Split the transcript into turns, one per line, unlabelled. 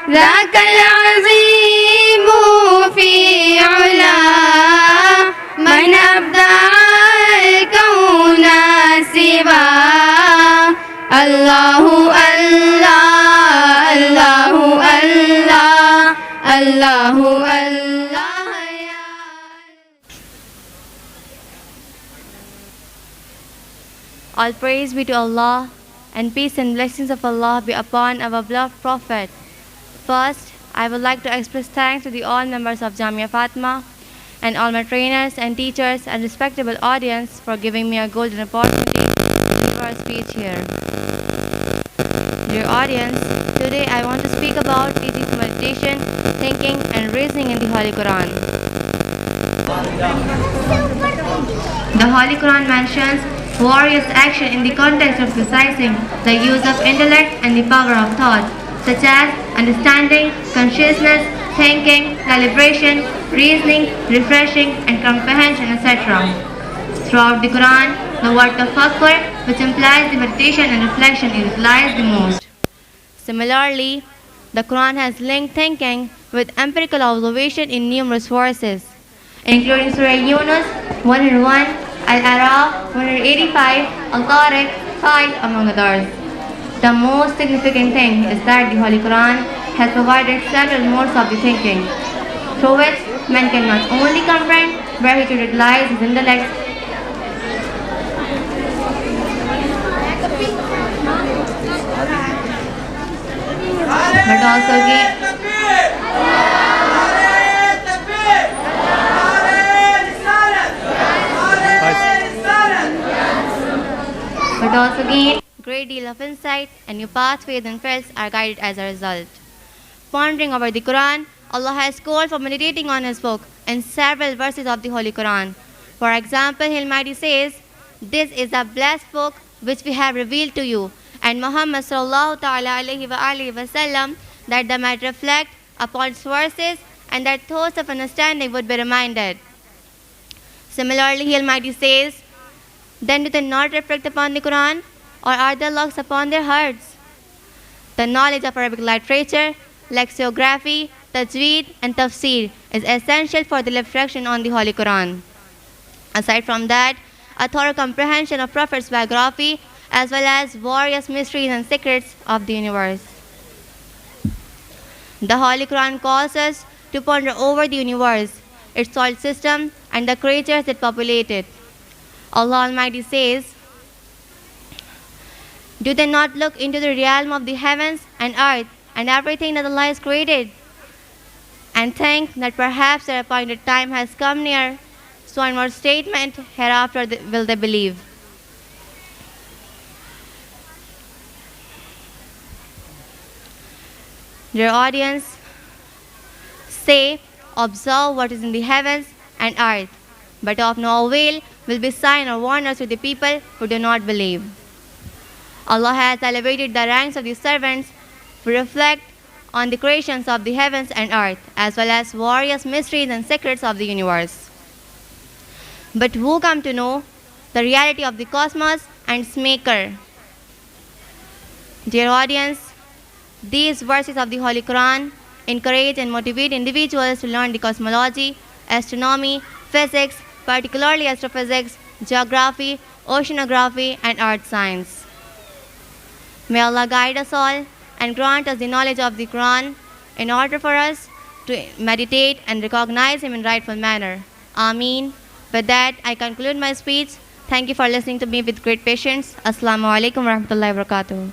ذاك العظيم في علا من أبدع الكون سوى الله الله الله الله الله الله يا
All praise be to Allah, and peace and blessings of Allah be upon our beloved Prophet. First, I would like to express thanks to the all members of Jamia Fatima and all my trainers and teachers and respectable audience for giving me a golden opportunity to give our speech here. Dear audience, today I want to speak about teachings of meditation, thinking and reasoning in the Holy Quran. The Holy Quran mentions various action in the context of exercising the use of intellect and the power of thought, such as understanding, consciousness, thinking, calibration, reasoning, refreshing, and comprehension, etc. Throughout the Quran, the word tafakkur, which implies the meditation and reflection, is utilized the most. Similarly, the Quran has linked thinking with empirical observation in numerous verses, including Surah Yunus 101, Al-Araf 185, Al-Tariq 5, among others. The most significant thing is that the Holy Quran has provided several modes of the thinking, through which man can not only comprehend where he should utilize his intellect, but also gain great deal of insight, and new paths, faith and fails are guided as a result. Pondering over the Quran, Allah has called for meditating on His book in several verses of the Holy Quran. For example, He Almighty says, "This is a blessed book which we have revealed to you, and Muhammad sallallahu ta'ala alayhi wa sallam, that they might reflect upon its verses and that thoughts of understanding would be reminded." Similarly, He Almighty says, "Then do they not reflect upon the Quran, or are there locks upon their hearts?" The knowledge of Arabic literature, lexicography, tajweed, and tafsir is essential for the reflection on the Holy Quran. Aside from that, a thorough comprehension of Prophet's biography, as well as various mysteries and secrets of the universe. The Holy Quran calls us to ponder over the universe, its solar system, and the creatures that populate it. Allah Almighty says, "Do they not look into the realm of the heavens and earth and everything that Allah has created, and think that perhaps their appointed time has come near? So in what statement hereafter will they believe?" Dear audience, say, observe what is in the heavens and earth, but of no avail will be sign or warners to the people who do not believe. Allah has elevated the ranks of the servants who reflect on the creations of the heavens and earth, as well as various mysteries and secrets of the universe. But who come to know the reality of the cosmos and its maker? Dear audience, these verses of the Holy Quran encourage and motivate individuals to learn the cosmology, astronomy, physics, particularly astrophysics, geography, oceanography, and earth science. May Allah guide us all and grant us the knowledge of the Quran in order for us to meditate and recognize Him in rightful manner. Ameen. With that, I conclude my speech. Thank you for listening to me with great patience. Assalamu alaikum wa rahmatullahi wa barakatuh.